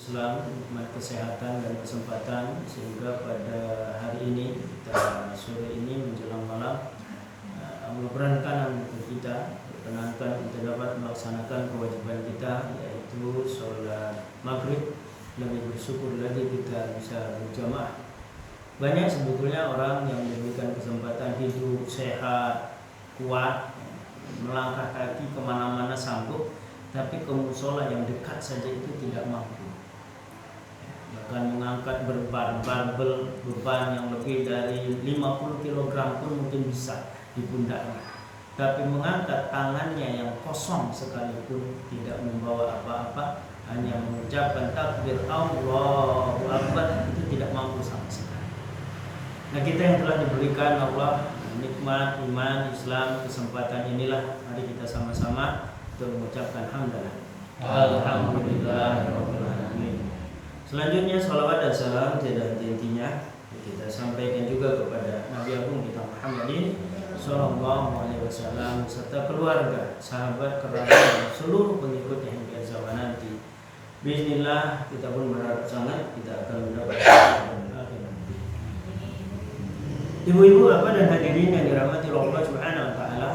Islam, nikmat kesehatan dan kesempatan sehingga pada hari ini kita sore ini menjelang malam Allah berkenan untuk kita berkenankan untuk dapat melaksanakan kewajiban kita, yaitu sholat maghrib. Lebih bersyukur lagi kita bisa berjamaah. Banyak sebetulnya orang yang diberikan kesempatan hidup sehat, kuat, melangkah kaki kemana-mana sanggup, tapi ke musola yang dekat saja itu tidak mampu. Bahkan mengangkat barbel beban yang lebih dari 50 kg pun mungkin bisa di pundaknya, tapi mengangkat tangannya yang kosong sekalipun tidak membawa apa-apa, hanya mengucapkan takbir Allahu Akbar, itu tidak mampu sama sekali. Nah, kita yang telah diberikan Allah nikmat iman Islam, kesempatan inilah mari kita sama-sama untuk mengucapkan hamdalah. Alhamdulillahirabbil alamin. Selanjutnya salawat dan salam tiada henti-hentinya kita sampaikan juga kepada Nabi Agung kita Muhammadin sallallahu alaihi wasallam serta keluarga, sahabat, kerabat dan seluruh pengikutnya hingga zaman nanti. Bismillah, kita pun berharap sangat kita akan mendapatkan akhir nanti. Ibu-ibu, bapak dan hadirin yang dirahmati Allah Subhanahu wa taala,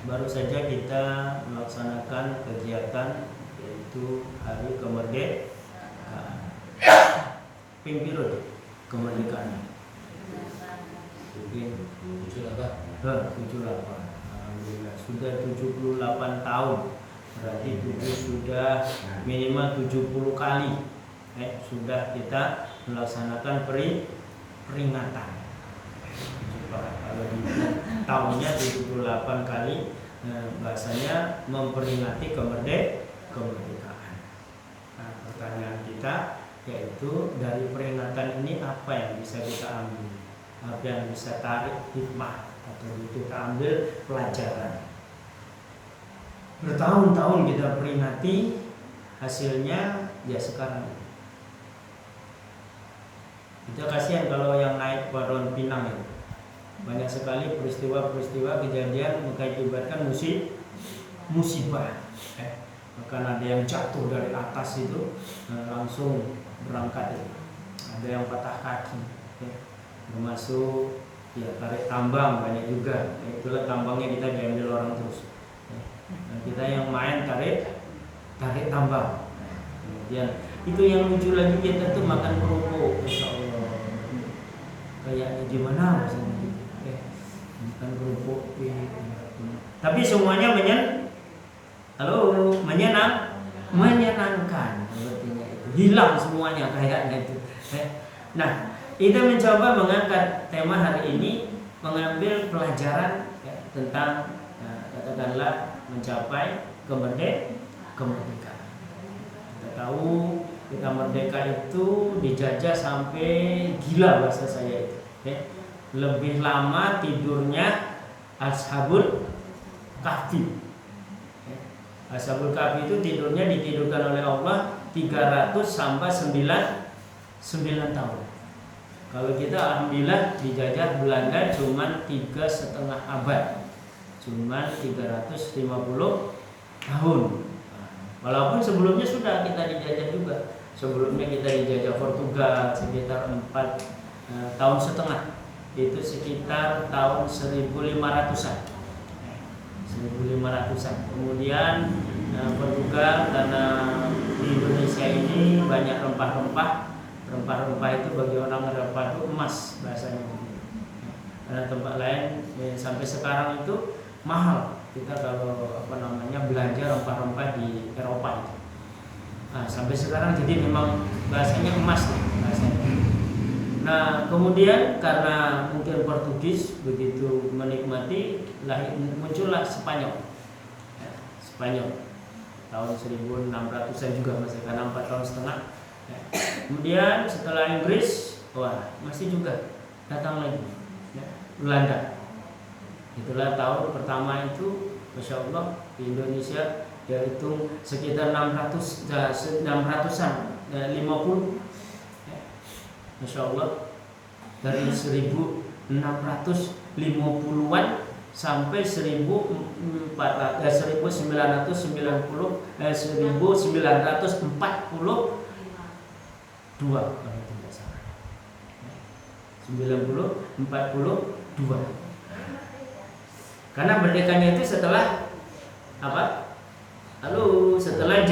baru saja kita melaksanakan kegiatan yaitu hari kemerdekaan. Pimpirut kemerdekaan. Mungkin 78. Alhamdulillah sudah 78 tahun. Berarti sudah minimal 70 kali sudah kita melaksanakan peringatan. Kalau di tahunnya 78 kali, bahasanya memperingati kemerdekaan. Nah, pertanyaan kita yaitu dari peringatan ini apa yang bisa kita ambil, apa yang bisa tarik hikmah atau kita ambil pelajaran. Bertahun-tahun kita peringati, hasilnya ya sekarang. Kita kasihan kalau yang naik Baron Pinang itu. Banyak sekali peristiwa-peristiwa kejadian mengakibatkan musibah. Bahkan ada yang jatuh dari atas itu langsung berangkat itu. Ada yang patah kaki, termasuk ya tarik tambang banyak juga. Itulah tambangnya kita diambil orang terus. Nah, kita yang main tarik tambang. Kemudian itu yang lucu lagi, kita tuh makan kerupuk, Masya Allah. Kayaknya gimana rasanya gitu. Makan kerupuk. Tapi semuanya menyenangkan. Hilang semuanya kayaknya itu. Nah, kita mencoba mengangkat tema hari ini, mengambil pelajaran tentang katakanlah mencapai kemerdekaan. Kita tahu kita merdeka itu dijajah sampai gila bahasa saya itu. Lebih lama tidurnya Ashabul Kahfi. Ashabul Kahfi itu tidurnya ditidurkan oleh Allah 300 sampai 9 tahun. Kalau kita alhamdulillah dijajah Belanda cuma 3,5 abad, cuma 350 tahun. Walaupun sebelumnya sudah kita dijajah juga. Sebelumnya kita dijajah Portugal sekitar 4 tahun setengah. Itu sekitar tahun 1500-an. 1500-an. Kemudian Portugal, karena di Indonesia ini banyak rempah-rempah itu bagi orang rempah itu emas bahasanya. Karena tempat lain sampai sekarang itu mahal kita kalau belanja rempah-rempah di Eropa itu. Nah, sampai sekarang jadi memang bahasanya emas bahasanya. Nah, kemudian karena mungkin Portugis begitu menikmati, muncullah Spanyol. Spanyol tahun 1600-an juga masih, karena 4 tahun setengah. Kemudian setelah Inggris, masih juga datang lagi Belanda. Itulah tahun pertama itu, Masya Allah, di Indonesia yaitu sekitar 600-an, 50. Masya Allah, dari 1650-an sampai 1940 kalau tidak salah. 42. Karena merdekanya itu setelah apa? Lalu setelah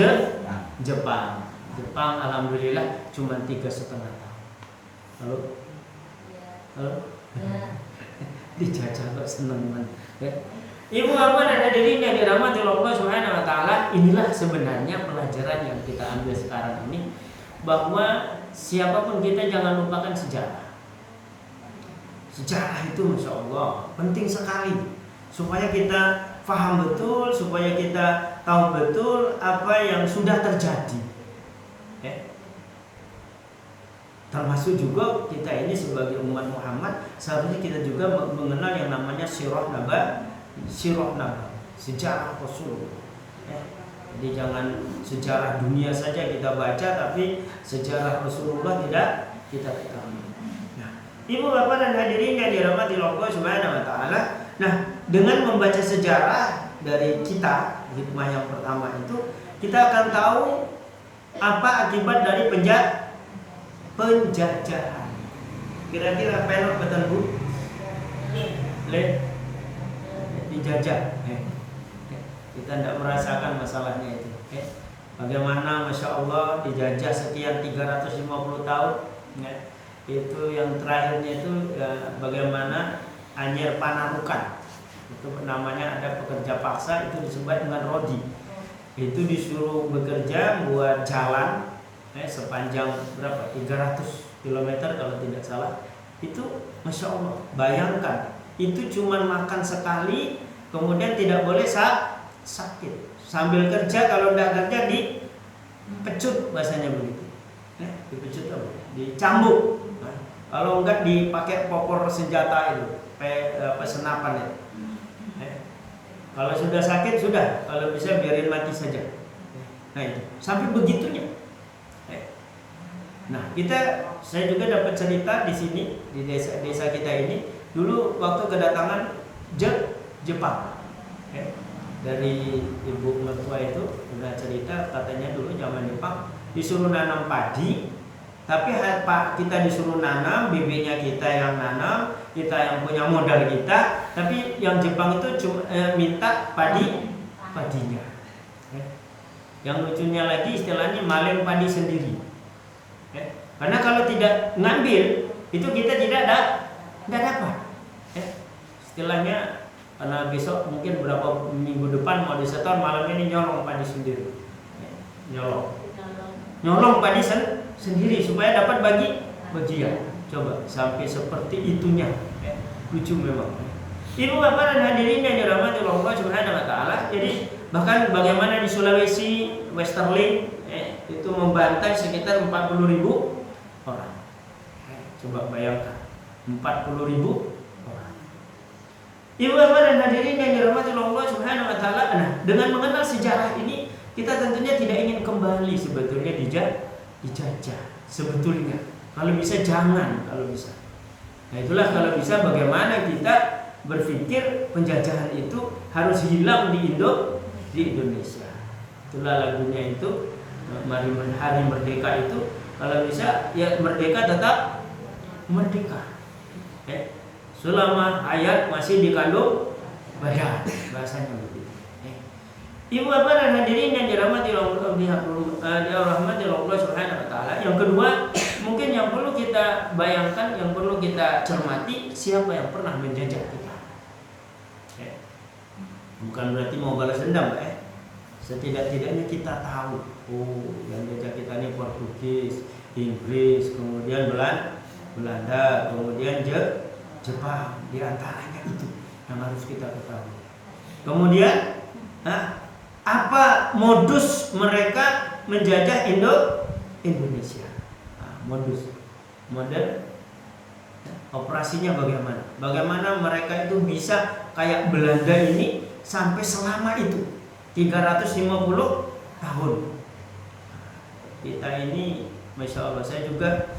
Jepang. Jepang alhamdulillah cuma 3,5 tahun. Lalu dijajah kok seneng man. Ya. Ibu bapak dan hadirin yang dirahmati Allah Subhanahu wa taala, inilah sebenarnya pelajaran yang kita ambil sekarang ini, bahwa siapapun kita jangan lupakan sejarah. Sejarah itu Masya Allah penting sekali, supaya kita paham betul, supaya kita tahu betul apa yang sudah terjadi. Termasuk juga kita ini sebagai umat Muhammad, seharusnya kita juga mengenal yang namanya sirah nabawi, sejarah Rasul. Jadi jangan sejarah dunia saja kita baca, tapi sejarah Rasulullah tidak kita ketahui. Nah, ibu bapak dan hadirin yang dirahmati Allah Subhanahu wa taala, nah dengan membaca sejarah dari kita, hikmah yang pertama itu, kita akan tahu apa akibat dari penjajahan. Kira-kira pelok betul Bu? Dijajah. Kita tidak merasakan masalahnya itu. Bagaimana Masya Allah dijajah sekian 350 tahun. Itu yang terakhirnya itu bagaimana Anyer Panarukan. Itu namanya ada pekerja paksa, itu disebut dengan Rodi. Itu disuruh bekerja buat jalan sepanjang berapa? 300 km kalau tidak salah. Itu Masya Allah, bayangkan, itu cuma makan sekali, kemudian tidak boleh sakit. Sambil kerja, kalau tidak kerja dipecut, bahasanya begitu. Dipecut apa? Dicambuk. Kalau enggak dipakai popor senjata itu, senapan itu. Kalau sudah sakit sudah, kalau bisa biarin mati saja. Nah itu sampai begitunya. Nah saya juga dapat cerita di sini, di desa kita ini, dulu waktu kedatangan Jepang. Dari ibu mertua itu udah cerita, katanya dulu zaman Jepang disuruh nanam padi, tapi kita disuruh nanam, bibinya kita yang nanam, kita yang punya modal kita, tapi yang Jepang itu cuma minta padinya. Yang lucunya lagi istilahnya malem padi sendiri. Karena kalau tidak ngambil itu kita tidak dapat. Istilahnya karena besok mungkin berapa minggu depan mau disetor, malam ini nyolong padi sendiri. Nyolong padi sendiri supaya dapat bagian. Coba sampai seperti itunya. Lucu memang. Ibu bapak dan hadirin yang dirahmati Allah Subhanahu wa taala. Jadi bahkan bagaimana di Sulawesi Westerling itu membantai sekitar 40.000 orang. Coba bayangkan 40.000 orang. Ibu bapak dan hadirin yang dirahmati Allah Subhanahu wa taala. Nah, dengan mengenal sejarah ini, kita tentunya tidak ingin kembali sebetulnya dijajah. Sebetulnya kalau bisa jangan, kalau bisa. Nah, itulah kalau bisa bagaimana kita berpikir penjajahan itu harus hilang di Indonesia. Itulah lagunya itu, Mari Hari Merdeka itu, kalau bisa ya merdeka tetap merdeka. Selama hayat masih dikandung badan, bahasanya begitu. Ibu bapak dan hadirin yang dirahmati Allah Subhanahu wa taala. Yang kedua, mungkin yang perlu kita bayangkan, yang perlu kita cermati, siapa yang pernah menjajah kita. Bukan berarti mau balas dendam, Setidak-tidaknya kita tahu, yang jajah kita ini Portugis, Inggris, kemudian Belanda, kemudian Jepang, di antaranya itu yang harus kita ketahui. Kemudian, apa modus mereka menjajah Indonesia? Model operasinya bagaimana? Bagaimana mereka itu bisa kayak Belanda ini sampai selama itu 350 tahun. Kita ini Masya Allah, saya juga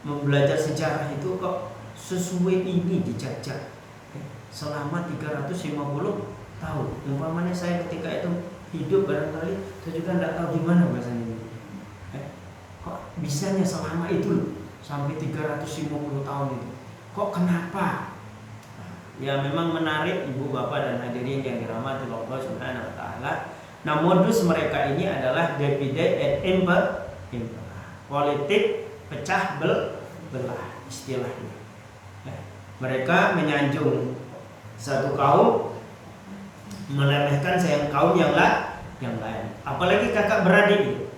belajar sejarah itu kok sesuai ini dijajah selama 350 tahun. Umpamanya saya ketika itu hidup barangkali saya juga tidak tahu gimana bahasanya. Kok kok bisanya selama itu loh, sampai 350 tahun itu? Kok kenapa? Ya memang menarik ibu bapak dan hadirin yang dirahmati Allah Subhanahu wa taala. Nah, modus mereka ini adalah divide and impera, politik pecah belah istilahnya. Mereka menyanjung satu kaum, melemehkan kaum yang lain. Apalagi kakak beradik.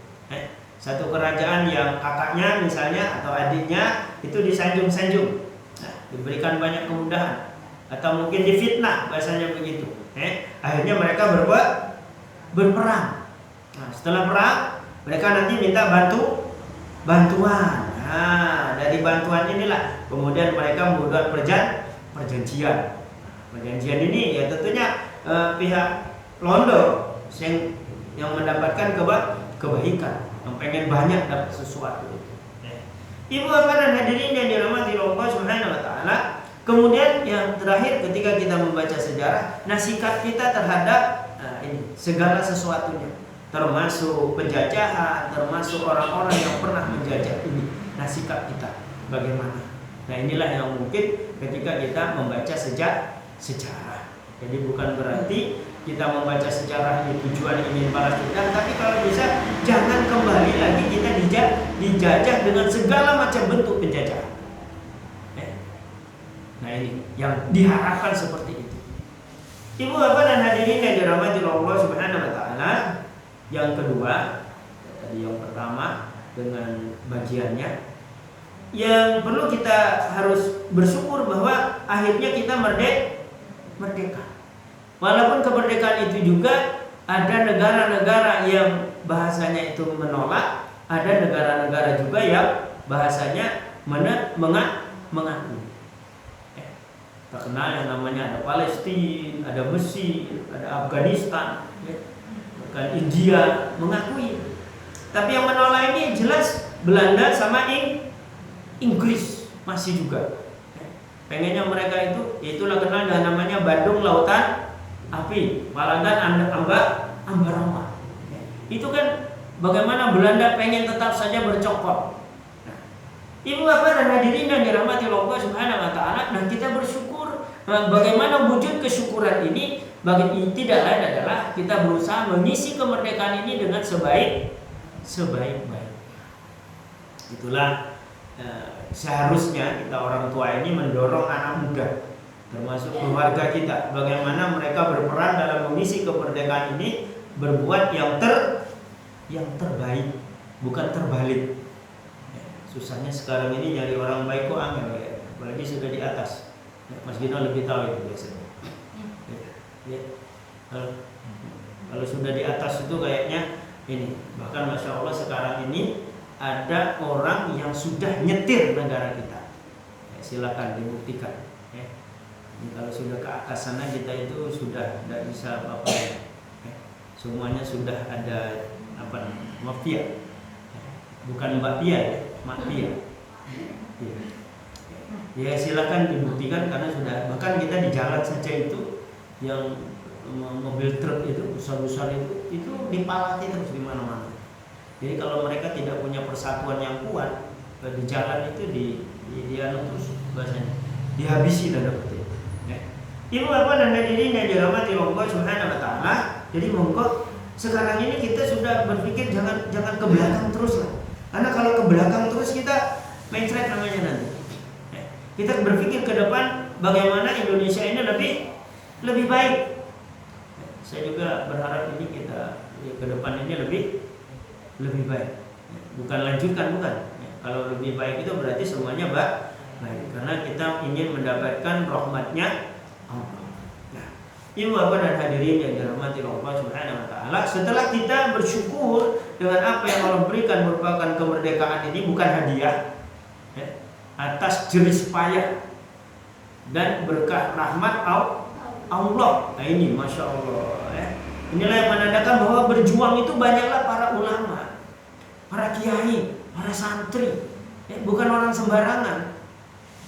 Satu kerajaan yang kakaknya misalnya atau adiknya itu disanjung-sanjung, diberikan banyak kemudahan, atau mungkin difitnah, bahasanya begitu. Akhirnya mereka berperang. Nah, setelah perang mereka nanti minta bantuan. Nah, dari bantuan inilah kemudian mereka membuat perjanjian. Perjanjian ini ya tentunya pihak Londo yang mendapatkan kebaikan, yang pengen banyak dapat sesuatu. Ibu bapak dan hadirin yang dirahmati Allah Subhanahu wa taala. Kemudian yang terakhir, ketika kita membaca sejarah, nah sikap kita terhadap ini segala sesuatunya, termasuk penjajahan, termasuk orang-orang yang pernah menjajah ini. Nah sikap kita bagaimana? Nah inilah yang mungkin ketika kita membaca sejarah. Jadi bukan berarti kita membaca sejarah ini tujuan ingin balas dendam, tapi kalau bisa jangan kembali lagi kita dijajah dengan segala macam bentuk penjajahan. Nah ini yang diharapkan seperti itu. Ibu bapak dan hadirin yang dirahmati Allah Subhanahu wa taala. Yang kedua, tadi yang pertama dengan bagiannya, yang perlu kita harus bersyukur bahwa akhirnya kita merdeka. Walaupun kemerdekaan itu juga ada negara-negara yang bahasanya itu menolak, ada negara-negara juga yang bahasanya mengakui. Terkenal yang namanya ada Palestina, ada Mesir, ada Afghanistan, bahkan India mengakui. Tapi yang menolak ini jelas Belanda sama Inggris masih juga. Pengennya mereka itu, itulah kenal dengan namanya Bandung Lautan Api, Malangan Ambarama. Itu kan bagaimana Belanda pengen tetap saja bercokol. Ibu bapak dan hadirin yang dirahmati Allah Subhanahu wa taala, dan kita bersyukur. Bagaimana wujud kesyukuran ini? Tidak lain adalah kita berusaha mengisi kemerdekaan ini dengan sebaik-baiknya. Itulah seharusnya kita orang tua ini mendorong anak muda, termasuk keluarga kita, bagaimana mereka berperan dalam mengisi kemerdekaan ini, berbuat yang terbaik, bukan terbalik. Susahnya sekarang ini nyari orang baik kok angel ya, apalagi sudah di atas. Mas Gino lebih tahu itu biasanya. Kalau sudah di atas itu kayaknya ini. Bahkan masya Allah sekarang ini ada orang yang sudah nyetir negara kita. Silakan dibuktikan. Kalau sudah ke atas sana kita itu sudah tidak bisa apa-apa. Semuanya sudah ada mafia. Bukan Mbak Pia ya. Mafia. Ya silakan dibuktikan karena sudah, bahkan kita di jalan saja itu yang mobil truk itu besar-besar itu dipalati terus di mana-mana. Jadi kalau mereka tidak punya persatuan yang kuat di jalan itu dia terus bahasanya dihabisi dan dapat. Ibu bapak dan hadirin yang dirahmati Allah Subhanahu wa taala. Jadi monggo sekarang ini kita sudah berpikir jangan ke belakang terus lah. Karena kalau ke belakang terus kita mencret namanya nanti. Kita berpikir ke depan bagaimana Indonesia ini lebih baik. Saya juga berharap ini kita ke depan ini lebih baik. Bukan lanjutkan, bukan. Kalau lebih baik itu berarti semuanya baik. Karena kita ingin mendapatkan rahmatnya Allah. Ibu bapak dan hadirin yang dirahmati Allah Subhanahu wa taala, setelah kita bersyukur dengan apa yang Allah berikan merupakan kemerdekaan ini, bukan hadiah atas jeris payah dan berkah rahmat Allah. Nah ini masya Allah. Inilah yang menandakan bahwa berjuang itu banyaklah para ulama, para kiai, para santri, bukan orang sembarangan.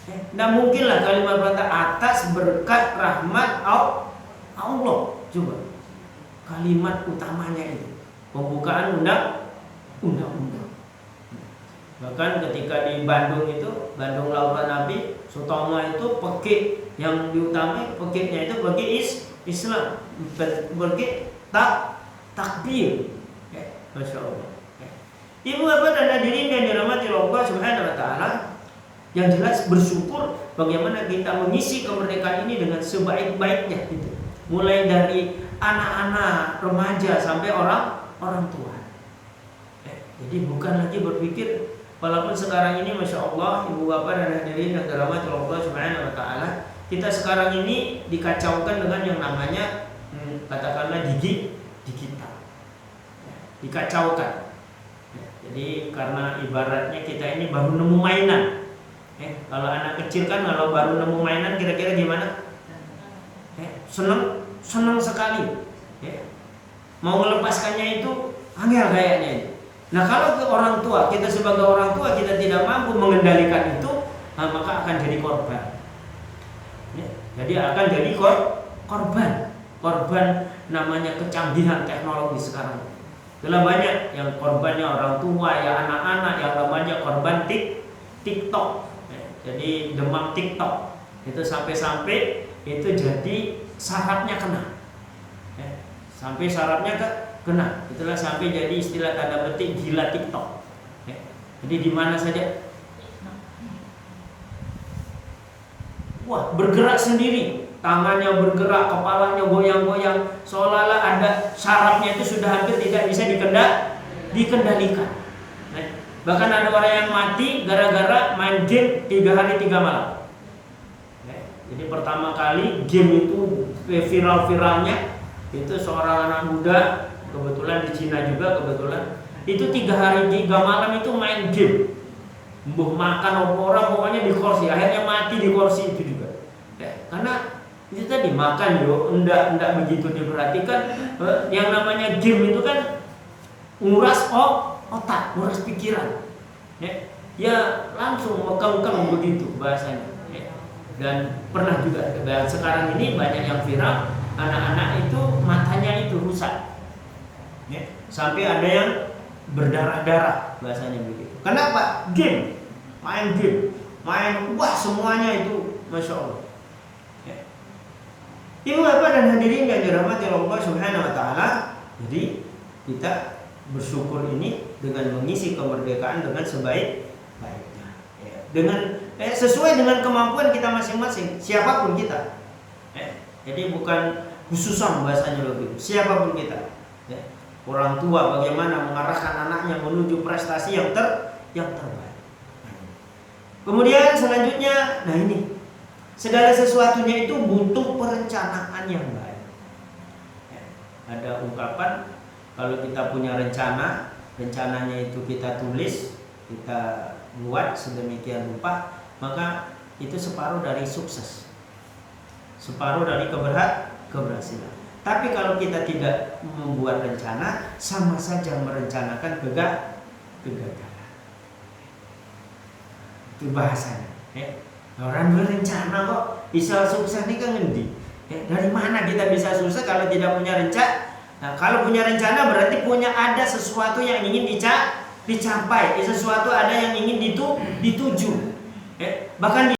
Tidak mungkinlah kalimat berkata atas berkat rahmat Allah. Coba kalimat utamanya itu pembukaan undang-undang. Bahkan ketika di Bandung itu, Bandung Lautan Nabi, Sutomo itu pekik yang diutamai, pekiknya itu pekik Islam, pekik takbir. Masya Allah. Ibu bapak dan hadirin yang dirahmati Allah Subhanahu wa taala, yang jelas bersyukur bagaimana kita mengisi kemerdekaan ini dengan sebaik-baiknya gitu. Mulai dari anak-anak, remaja sampai orang tua. Jadi bukan lagi berpikir, walaupun sekarang ini Masya Allah ibu bapak dan hadirin yang dirahmati Allah Subhanahu wa taala, kita sekarang ini dikacaukan dengan yang namanya katakanlah digital. Dikacaukan. Jadi karena ibaratnya kita ini baru nemu mainan. Kalau anak kecil kan kalau baru nemu mainan kira-kira gimana? Senang sekali. Mau melepaskannya itu angel kayaknya itu. Nah kalau ke orang tua, kita sebagai orang tua kita tidak mampu mengendalikan itu, maka akan jadi korban. Jadi akan jadi korban namanya kecanggihan teknologi sekarang. Telah banyak yang korbannya orang tua, ya anak-anak, yang remaja korban TikTok. Jadi demam TikTok itu sampai itu jadi sarafnya kena. Sampai sarafnya kena. Itulah sampai jadi istilah tanda petik gila TikTok. Jadi di mana saja, wah bergerak sendiri, tangannya bergerak, kepalanya goyang-goyang, seolah-olah ada sarafnya itu sudah hampir tidak bisa dikendalikan. Bahkan ada orang yang mati gara-gara main game 3 hari 3 malam. Jadi pertama kali game itu viral-viralnya itu seorang anak muda, kebetulan di Cina juga kebetulan, itu 3 hari 3 malam itu main game. Makan orang pokoknya di kursi, akhirnya mati di kursi itu juga. Karena itu tadi makan enggak begitu diperhatikan. Yang namanya game itu kan nguras otak, nguras pikiran. Ya langsung mekang-kang begitu bahasanya. Dan pernah juga, dan sekarang ini banyak yang viral, anak-anak itu matanya itu rusak. Sampai ada yang berdarah-darah bahasanya begitu. Kenapa? Game, main wah semuanya itu Masya Allah. Ibu bapak dan hadirin yang dirahmati Allah Subhanahu wa taala, jadi kita bersyukur ini dengan mengisi kemerdekaan dengan sebaik-baiknya. Dengan sesuai dengan kemampuan kita masing-masing, siapapun kita. Jadi bukan khususan bahasanya lebih, siapapun kita. Orang tua bagaimana mengarahkan anaknya menuju prestasi yang terbaik. Kemudian selanjutnya, nah ini segala sesuatunya itu butuh perencanaan yang baik. Ada ungkapan kalau kita punya rencananya itu kita tulis, kita buat sedemikian rupa, maka itu separuh dari sukses, separuh dari keberhasilan. Tapi kalau kita tidak membuat rencana, sama saja merencanakan kegagalan. Itu bahasanya. Orang berencana kok bisa sukses ini kan ngendi? Dari mana kita bisa sukses kalau tidak punya rencana? Nah, kalau punya rencana berarti ada sesuatu yang ingin dicapai, sesuatu ada yang ingin dituju. Bahkan